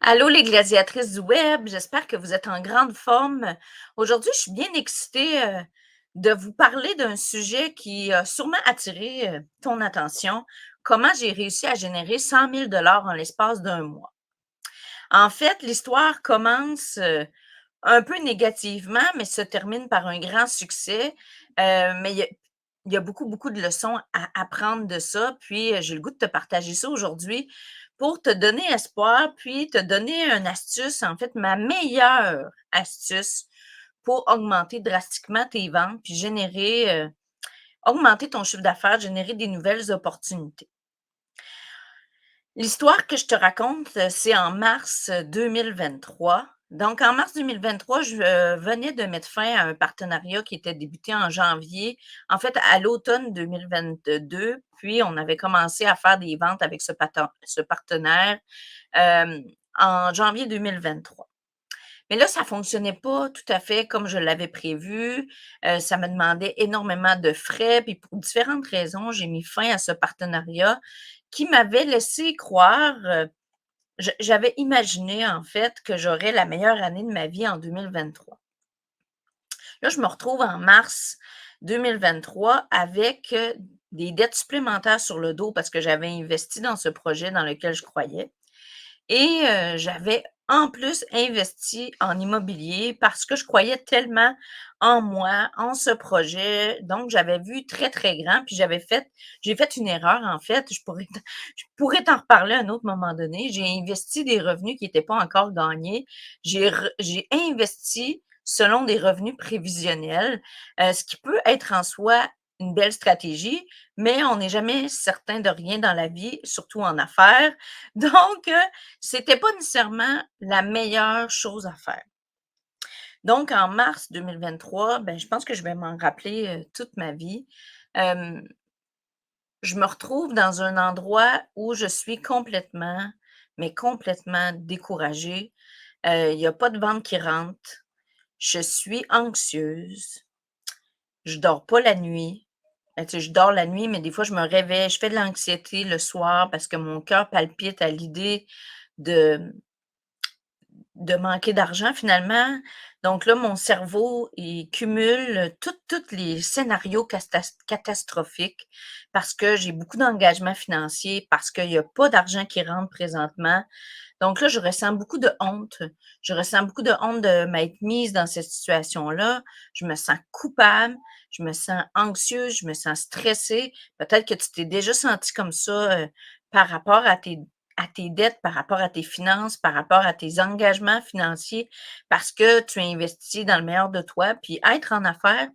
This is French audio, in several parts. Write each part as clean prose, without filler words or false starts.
Allô les gladiatrices du web, j'espère que vous êtes en grande forme. Aujourd'hui, je suis bien excitée de vous parler d'un sujet qui a sûrement attiré ton attention. Comment j'ai réussi à générer 100 000 $ en l'espace d'un mois. En fait, l'histoire commence un peu négativement, mais se termine par un grand succès. Mais il y a beaucoup, beaucoup de leçons à apprendre de ça. Puis, j'ai le goût de te partager ça aujourd'hui pour te donner espoir, puis te donner une astuce, en fait, ma meilleure astuce pour augmenter drastiquement tes ventes, puis augmenter ton chiffre d'affaires, générer des nouvelles opportunités. L'histoire que je te raconte, c'est en mars 2023. Donc en mars 2023, je venais de mettre fin à un partenariat qui était débuté en janvier, en fait à l'automne 2022, puis on avait commencé à faire des ventes avec ce partenaire, hem, en janvier 2023. Mais là, ça fonctionnait pas tout à fait comme je l'avais prévu, ça me demandait énormément de frais, puis pour différentes raisons, j'ai mis fin à ce partenariat qui m'avait laissé croire, j'avais imaginé en fait que j'aurais la meilleure année de ma vie en 2023. Là, je me retrouve en mars 2023 avec, des dettes supplémentaires sur le dos parce que j'avais investi dans ce projet dans lequel je croyais. Et j'avais en plus investi en immobilier parce que je croyais tellement en moi, en ce projet. Donc j'avais vu très, très grand, puis j'ai fait une erreur en fait, je pourrais t'en reparler à un autre moment donné. J'ai investi des revenus qui n'étaient pas encore gagnés. J'ai investi selon des revenus prévisionnels, ce qui peut être en soi une belle stratégie, mais on n'est jamais certain de rien dans la vie, surtout en affaires. Donc, c'était pas nécessairement la meilleure chose à faire. Donc en mars 2023, ben, je pense que je vais m'en rappeler, toute ma vie. Hem, je me retrouve dans un endroit où je suis complètement, mais complètement découragée. Il y a pas de vente qui rentre. Je suis anxieuse. Je dors pas la nuit. Tu sais, je dors la nuit, mais des fois, je me réveille, je fais de l'anxiété le soir parce que mon cœur palpite à l'idée de de manquer d'argent finalement. Donc là, mon cerveau, il cumule toutes les scénarios catastrophiques parce que j'ai beaucoup d'engagement financier, parce qu'il y a pas d'argent qui rentre présentement. Donc là, je ressens beaucoup de honte. Je ressens beaucoup de honte de m'être mise dans cette situation-là. Je me sens coupable, je me sens anxieuse, je me sens stressée. Peut-être que tu t'es déjà sentie comme ça, par rapport à tes dettes, par rapport à tes finances, par rapport à tes engagements financiers, parce que tu investis dans le meilleur de toi. Puis être en affaires,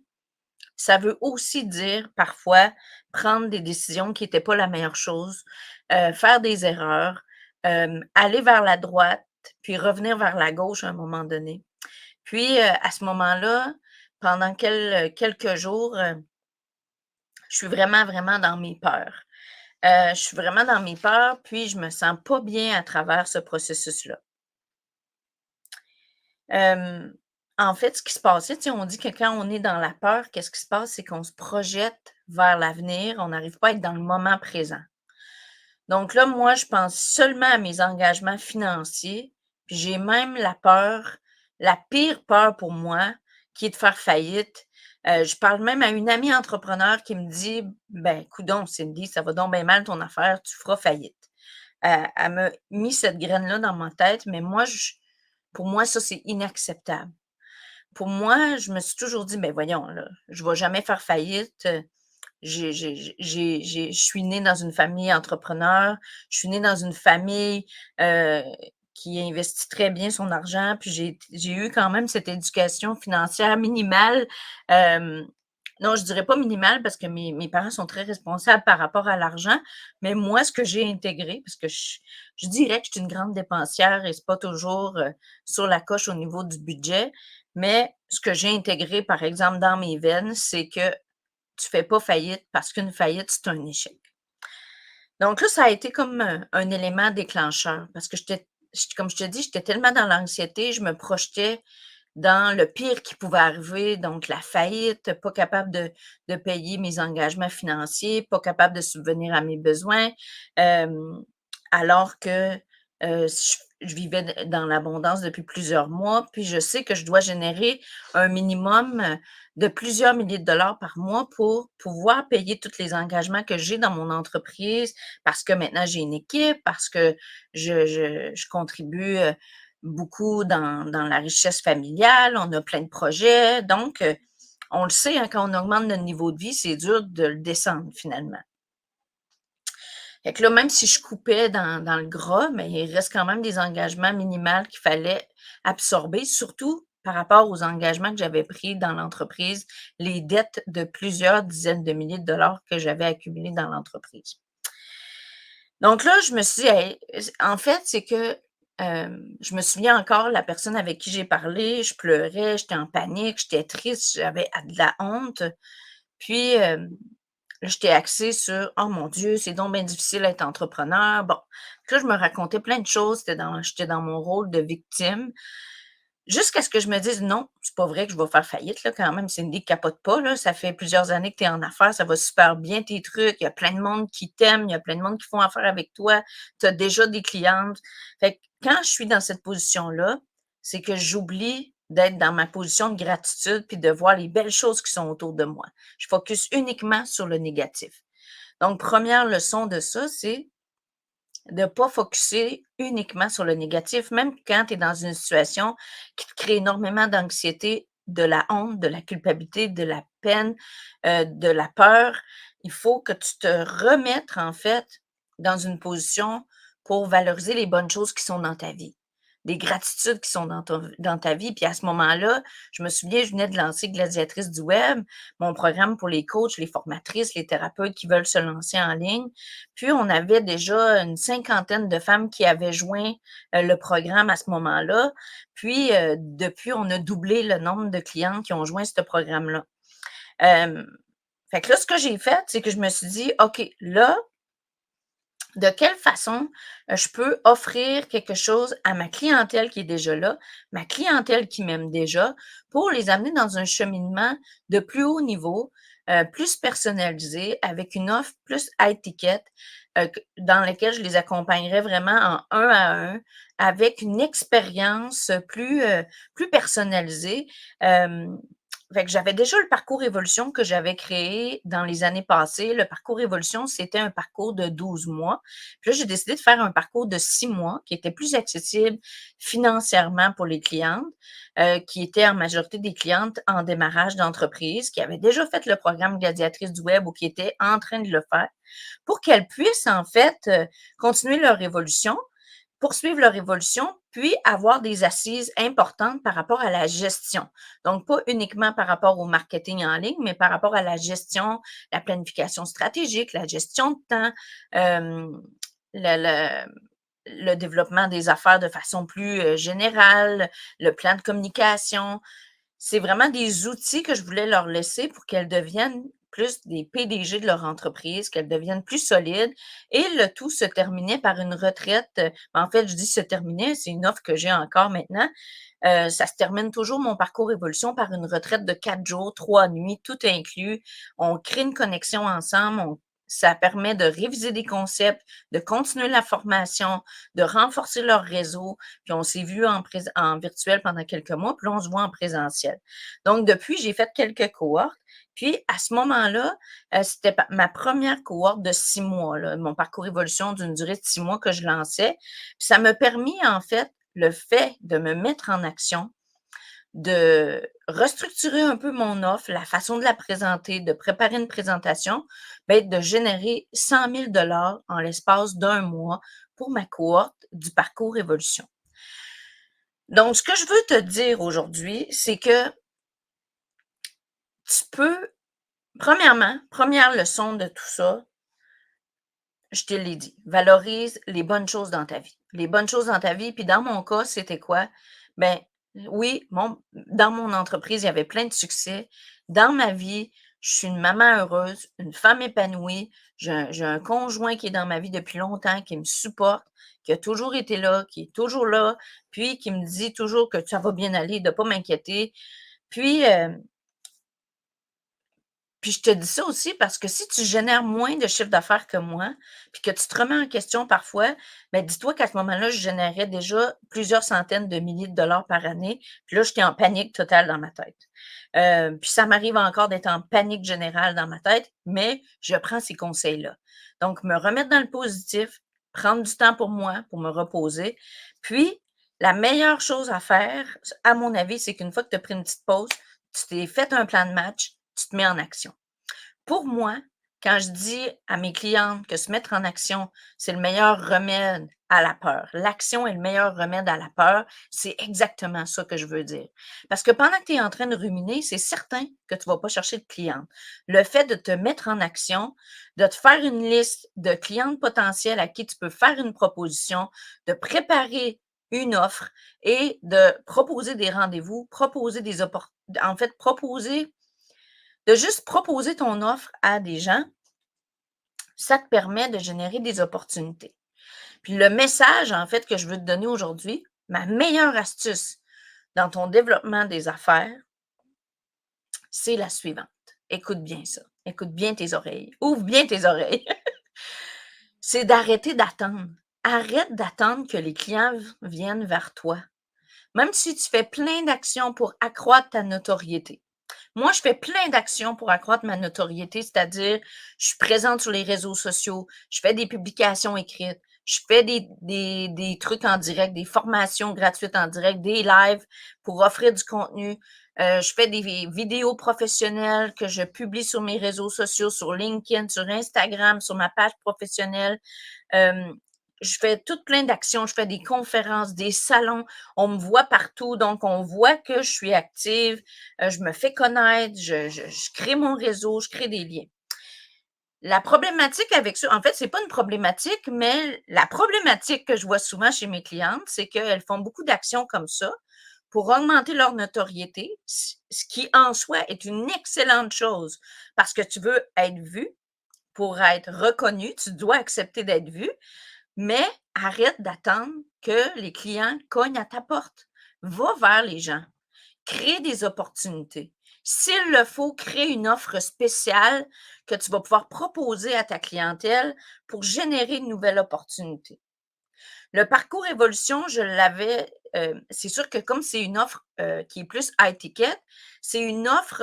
ça veut aussi dire parfois prendre des décisions qui étaient pas la meilleure chose, faire des erreurs, aller vers la droite, puis revenir vers la gauche à un moment donné. Puis, à ce moment-là, pendant quelques jours, je suis vraiment, vraiment dans mes peurs. Je suis vraiment dans mes peurs, puis je me sens pas bien à travers ce processus-là. Hem, en fait, ce qui se passait, tu sais, on dit que quand on est dans la peur, qu'est-ce qui se passe? C'est qu'on se projette vers l'avenir, on n'arrive pas à être dans le moment présent. Donc là, moi, je pense seulement à mes engagements financiers, puis j'ai même la peur, la pire peur pour moi, qui est de faire faillite. Je parle même à une amie entrepreneur qui me dit: «Ben, coudonc Cindy, ça va donc bien mal ton affaire, tu feras faillite». Elle m'a mis cette graine-là dans ma tête, mais moi, pour moi, ça, c'est inacceptable. Pour moi, je me suis toujours dit: «Ben, voyons, là, je ne vais jamais faire faillite, je suis née dans une famille entrepreneur, je suis née dans une famille, heu, qui investit très bien son argent, puis j'ai eu quand même cette éducation financière minimale». hem, non, je dirais pas minimale parce que mes parents sont très responsables par rapport à l'argent, mais moi, ce que j'ai intégré, parce que je dirais que je suis une grande dépensière et c'est pas toujours, sur la coche au niveau du budget, mais ce que j'ai intégré, par exemple, dans mes veines, c'est que tu fais pas faillite parce qu'une faillite, c'est un échec. Donc là, ça a été comme un élément déclencheur parce que comme je te dis, j'étais tellement dans l'anxiété, je me projetais dans le pire qui pouvait arriver, donc la faillite, pas capable de payer mes engagements financiers, pas capable de subvenir à mes besoins, hem, alors que, Je vivais dans l'abondance depuis plusieurs mois, puis je sais que je dois générer un minimum, de plusieurs milliers de dollars par mois pour pouvoir payer tous les engagements que j'ai dans mon entreprise, parce que maintenant j'ai une équipe, parce que je contribue, beaucoup dans la richesse familiale, on a plein de projets, donc on le sait, hein, quand on augmente notre niveau de vie, c'est dur de le descendre finalement. Fait que là, même si je coupais dans le gras, mais il reste quand même des engagements minimals qu'il fallait absorber, surtout par rapport aux engagements que j'avais pris dans l'entreprise, les dettes de plusieurs dizaines de milliers de dollars que j'avais accumulées dans l'entreprise. Donc là, je me suis dit: «Hey», en fait, c'est que, je me souviens encore la personne avec qui j'ai parlé, je pleurais, j'étais en panique, j'étais triste, j'avais de la honte. Puis, là, j'étais axée sur: «Oh mon Dieu, c'est donc bien difficile d'être entrepreneur». Bon, puis là, je me racontais plein de choses, j'étais dans mon rôle de victime, jusqu'à ce que je me dise: «Non, c'est pas vrai que je vais faire faillite là, quand même, Cindy, capote pas là, ça fait plusieurs années que tu es en affaires, ça va super bien tes trucs, il y a plein de monde qui t'aime, il y a plein de monde qui font affaire avec toi, tu as déjà des clientes». Fait que quand je suis dans cette position-là, c'est que j'oublie d'être dans ma position de gratitude puis de voir les belles choses qui sont autour de moi. Je focus uniquement sur le négatif. Donc première leçon de ça, c'est de pas focuser uniquement sur le négatif, même quand tu es dans une situation qui te crée énormément d'anxiété, de la honte, de la culpabilité, de la peine, de la peur. Il faut que tu te remettes, en fait, dans une position pour valoriser les bonnes choses qui sont dans ta vie, des gratitudes qui sont dans ta vie. Puis à ce moment-là, je me souviens, je venais de lancer Gladiatrice du web, mon programme pour les coachs, les formatrices, les thérapeutes qui veulent se lancer en ligne. Puis, on avait déjà une cinquantaine de femmes qui avaient joint, le programme à ce moment-là. Puis, depuis, on a doublé le nombre de clientes qui ont joint ce programme-là. Hem, Fait que là, ce que j'ai fait, c'est que je me suis dit: «OK, là, de quelle façon, je peux offrir quelque chose à ma clientèle qui est déjà là, ma clientèle qui m'aime déjà, pour les amener dans un cheminement de plus haut niveau, plus personnalisé, avec une offre plus high ticket, q dans laquelle je les accompagnerai vraiment en un à un, avec une expérience, plus personnalisée». Hem Fait que j'avais déjà le parcours évolution que j'avais créé dans les années passées. Le parcours évolution, c'était un parcours de 12 mois. Puis là, j'ai décidé de faire un parcours de 6 mois qui était plus accessible financièrement pour les clientes, qui étaient en majorité des clientes en démarrage d'entreprise, qui avaient déjà fait le programme Gladiatrice du web ou qui étaient en train de le faire, pour qu'elles puissent en fait, continuer leur évolution, poursuivre leur évolution, puis avoir des assises importantes par rapport à la gestion. Donc, pas uniquement par rapport au marketing en ligne, mais par rapport à la gestion, la planification stratégique, la gestion de temps, le le développement des affaires de façon plus, générale, le plan de communication. C'est vraiment des outils que je voulais leur laisser pour qu'elles deviennent plus des PDG de leur entreprise, qu'elles deviennent plus solides, et le tout se terminait par une retraite, en fait, je dis se terminait, c'est une offre que j'ai encore maintenant. Ça se termine toujours mon parcours évolution par une retraite de 4 jours, 3 nuits, tout inclus. On crée une connexion ensemble, ça permet de réviser des concepts, de continuer la formation, de renforcer leur réseau. Puis on s'est vu en virtuel pendant quelques mois, puis là, on se voit en présentiel. Donc depuis, j'ai fait quelques cohortes. Puis à ce moment-là, c'était ma première cohorte de 6 mois, là, mon parcours évolution d'une durée de 6 mois que je lançais. Puis ça m'a permis, en fait, le fait de me mettre en action, de restructurer un peu mon offre, la façon de la présenter, de préparer une présentation, ben de générer 100 000 $ en l'espace d'un mois pour ma cohorte du parcours évolution. Donc, ce que je veux te dire aujourd'hui, c'est que tu peux, premièrement, première leçon de tout ça, je te l'ai dit, valorise les bonnes choses dans ta vie. Les bonnes choses dans ta vie, puis dans mon cas, c'était quoi? Ben oui, dans mon entreprise, il y avait plein de succès. Dans ma vie, je suis une maman heureuse, une femme épanouie. J'ai un conjoint qui est dans ma vie depuis longtemps, qui me supporte, qui a toujours été là, qui est toujours là, puis qui me dit toujours que ça va bien aller, de ne pas m'inquiéter. Puis, Puis je te dis ça aussi parce que si tu génères moins de chiffre d'affaires que moi, puis que tu te remets en question parfois, ben dis-toi qu'à ce moment-là, je générais déjà plusieurs centaines de milliers de dollars par année. Puis là, j'étais en panique totale dans ma tête. Puis ça m'arrive encore d'être en panique générale dans ma tête, mais je prends ces conseils-là. Donc, me remettre dans le positif, prendre du temps pour moi, pour me reposer. Puis, la meilleure chose à faire, à mon avis, c'est qu'une fois que tu as pris une petite pause, tu t'es fait un plan de match, tu te mets en action. Pour moi, quand je dis à mes clientes que se mettre en action, c'est le meilleur remède à la peur. L'action est le meilleur remède à la peur. C'est exactement ça que je veux dire. Parce que pendant que tu es en train de ruminer, c'est certain que tu ne vas pas chercher de clientes. Le fait de te mettre en action, de te faire une liste de clientes potentielles à qui tu peux faire une proposition, de préparer une offre et de proposer des rendez-vous, proposer des opportunités, en fait, proposer de juste proposer ton offre à des gens, ça te permet de générer des opportunités. Puis le message, en fait, que je veux te donner aujourd'hui, ma meilleure astuce dans ton développement des affaires, c'est la suivante. Écoute bien ça. Écoute bien tes oreilles. Ouvre bien tes oreilles. C'est d'arrêter d'attendre. Arrête d'attendre que les clients viennent vers toi. Même si tu fais plein d'actions pour accroître ta notoriété. Moi, je fais plein d'actions pour accroître ma notoriété, c'est-à-dire, je suis présente sur les réseaux sociaux, je fais des publications écrites, je fais des trucs en direct, des formations gratuites en direct, des lives pour offrir du contenu. Je fais des vidéos professionnelles que je publie sur mes réseaux sociaux, sur LinkedIn, sur Instagram, sur ma page professionnelle. Euh, je fais tout plein d'actions, je fais des conférences, des salons, on me voit partout, donc on voit que je suis active, je me fais connaître, je crée mon réseau, je crée des liens. La problématique avec ça, en fait, c'est pas une problématique, mais la problématique que je vois souvent chez mes clientes, c'est qu'elles font beaucoup d'actions comme ça pour augmenter leur notoriété, ce qui en soi est une excellente chose parce que tu veux être vu pour être reconnu, tu dois accepter d'être vu, mais arrête d'attendre que les clients cognent à ta porte. Va vers les gens. Crée des opportunités. S'il le faut, crée une offre spéciale que tu vas pouvoir proposer à ta clientèle pour générer une nouvelle opportunité. Le parcours évolution, je l'avais, c'est sûr que comme c'est une offre, qui est plus high ticket, c'est une offre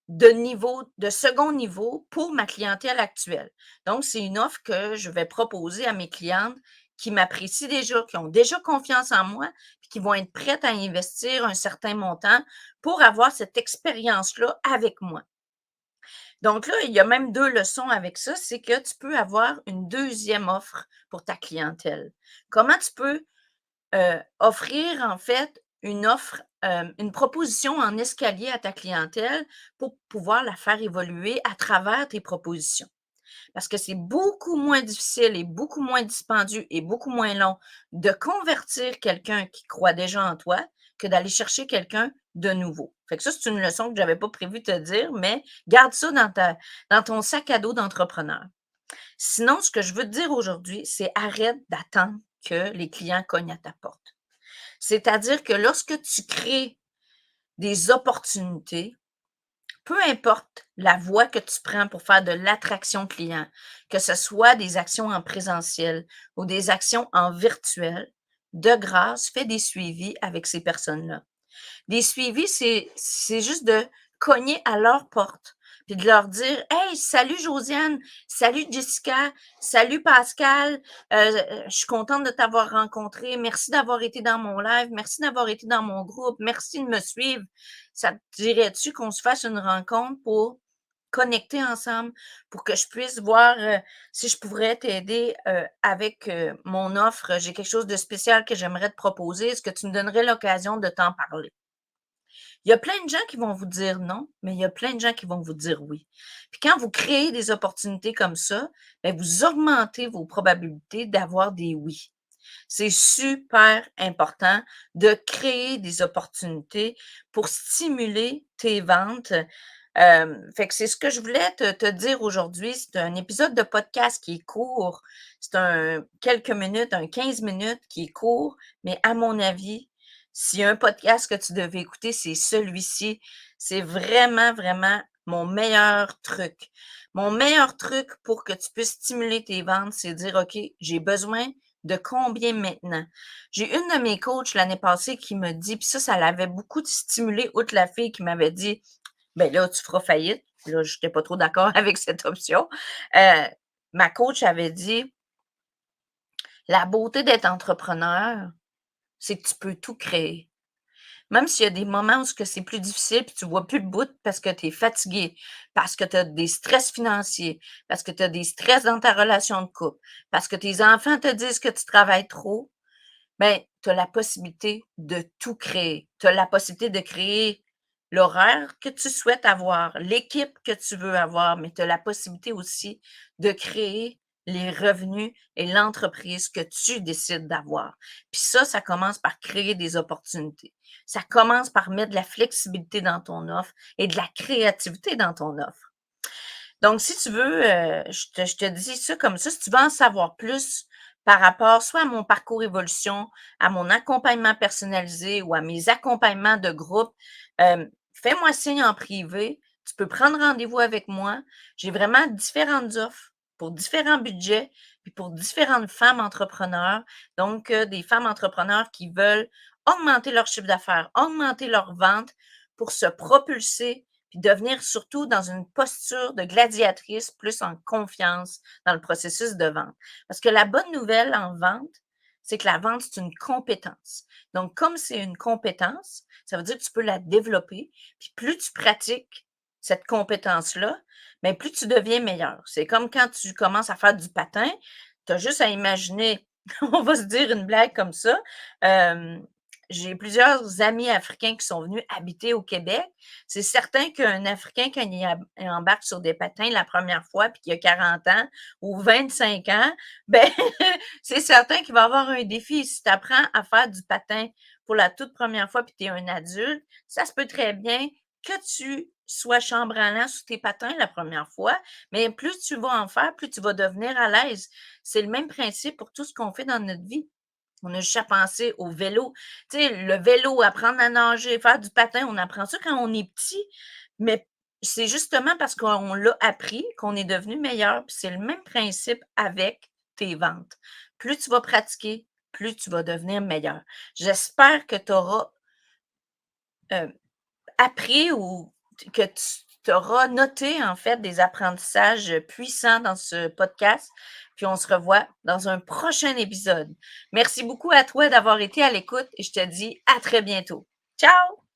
de second niveau pour ma clientèle actuelle. Donc, c'est une offre que je vais proposer à mes clientes qui m'apprécient déjà, qui ont déjà confiance en moi, puis qui vont être prêtes à investir un certain montant pour avoir cette expérience-là avec moi. Donc là, il y a même 2 leçons avec ça, c'est que tu peux avoir une deuxième offre pour ta clientèle. Comment tu peux, offrir en fait une offre, une proposition en escalier à ta clientèle pour pouvoir la faire évoluer à travers tes propositions? Parce que c'est beaucoup moins difficile et beaucoup moins dispendieux et beaucoup moins long de convertir quelqu'un qui croit déjà en toi que d'aller chercher quelqu'un de nouveau. Fait que ça, c'est une leçon que j'avais pas prévu de te dire, mais garde ça dans ton sac à dos d'entrepreneur. Sinon, ce que je veux te dire aujourd'hui, c'est arrête d'attendre que les clients cognent à ta porte. C'est-à-dire que lorsque tu crées des opportunités, peu importe la voie que tu prends pour faire de l'attraction client, que ce soit des actions en présentiel ou des actions en virtuel, de grâce, fais des suivis avec ces personnes-là. Des suivis, c'est juste de cogner à leur porte, puis de leur dire: «Hey, salut Josiane, salut Jessica, salut Pascal, je suis contente de t'avoir rencontré. Merci d'avoir été dans mon live, merci d'avoir été dans mon groupe, merci de me suivre. Ça te dirait-tu qu'on se fasse une rencontre pour connecter ensemble, pour que je puisse voir, si je pourrais t'aider, avec, mon offre? J'ai quelque chose de spécial que j'aimerais te proposer. Est-ce que tu me donnerais l'occasion de t'en parler?» Il y a plein de gens qui vont vous dire non, mais il y a plein de gens qui vont vous dire oui. Puis quand vous créez des opportunités comme ça, bien, vous augmentez vos probabilités d'avoir des oui. C'est super important de créer des opportunités pour stimuler tes ventes. Fait que c'est ce que je voulais te dire aujourd'hui. C'est un épisode de podcast qui est court. C'est un quelques minutes, un 15 minutes qui est court, mais à mon avis, s'il y a un podcast que tu devais écouter, c'est celui-ci. C'est vraiment, vraiment mon meilleur truc. Mon meilleur truc pour que tu puisses stimuler tes ventes, c'est dire: «OK, j'ai besoin de combien maintenant?» J'ai une de mes coachs l'année passée qui me dit, puis ça l'avait beaucoup stimulé, outre la fille qui m'avait dit: «Ben là, tu feras faillite». Là, je n'étais pas trop d'accord avec cette option. Heu, Ma coach avait dit: «La beauté d'être entrepreneur, c'est que tu peux tout créer». Même s'il y a des moments où ce que c'est plus difficile, puis tu vois plus le bout parce que tu es fatigué, parce que tu as des stress financiers, parce que tu as des stress dans ta relation de couple, parce que tes enfants te disent que tu travailles trop, ben, tu as la possibilité de tout créer. Tu as la possibilité de créer l'horaire que tu souhaites avoir, l'équipe que tu veux avoir, mais tu as la possibilité aussi de créer les revenus et l'entreprise que tu décides d'avoir. Puis ça commence par créer des opportunités. Ça commence par mettre de la flexibilité dans ton offre et de la créativité dans ton offre. Donc, si tu veux, je te dis ça comme ça, si tu veux en savoir plus par rapport soit à mon parcours évolution, à mon accompagnement personnalisé ou à mes accompagnements de groupe, fais-moi signe en privé. Tu peux prendre rendez-vous avec moi. J'ai vraiment différentes offres pour différents budgets, puis pour différentes femmes entrepreneurs. Donc, des femmes entrepreneurs qui veulent augmenter leur chiffre d'affaires, augmenter leurs ventes pour se propulser puis devenir surtout dans une posture de gladiatrice, plus en confiance dans le processus de vente. Parce que la bonne nouvelle en vente, c'est que la vente, c'est une compétence. Donc, comme c'est une compétence, ça veut dire que tu peux la développer. Puis plus tu pratiques cette compétence-là, bien, plus tu deviens meilleur. C'est comme quand tu commences à faire du patin, tu as juste à imaginer, on va se dire une blague comme ça. euh, j'ai plusieurs amis africains qui sont venus habiter au Québec. C'est certain qu'un Africain, quand il embarque sur des patins la première fois, puis qu'il a 40 ans ou 25 ans, ben c'est certain qu'il va avoir un défi. Si tu apprends à faire du patin pour la toute première fois, puis tu es un adulte, ça se peut très bien que tu sois chambranlant sur tes patins la première fois, mais plus tu vas en faire, plus tu vas devenir à l'aise. C'est le même principe pour tout ce qu'on fait dans notre vie. On a juste à penser au vélo. Tu sais, le vélo, apprendre à nager, faire du patin, on apprend ça quand on est petit, mais c'est justement parce qu'on l'a appris qu'on est devenu meilleur. Puis c'est le même principe avec tes ventes. Plus tu vas pratiquer, plus tu vas devenir meilleur. J'espère que tu auras appris ou que tu auras noté en fait des apprentissages puissants dans ce podcast. Puis on se revoit dans un prochain épisode. Merci beaucoup à toi d'avoir été à l'écoute et je te dis à très bientôt. Ciao!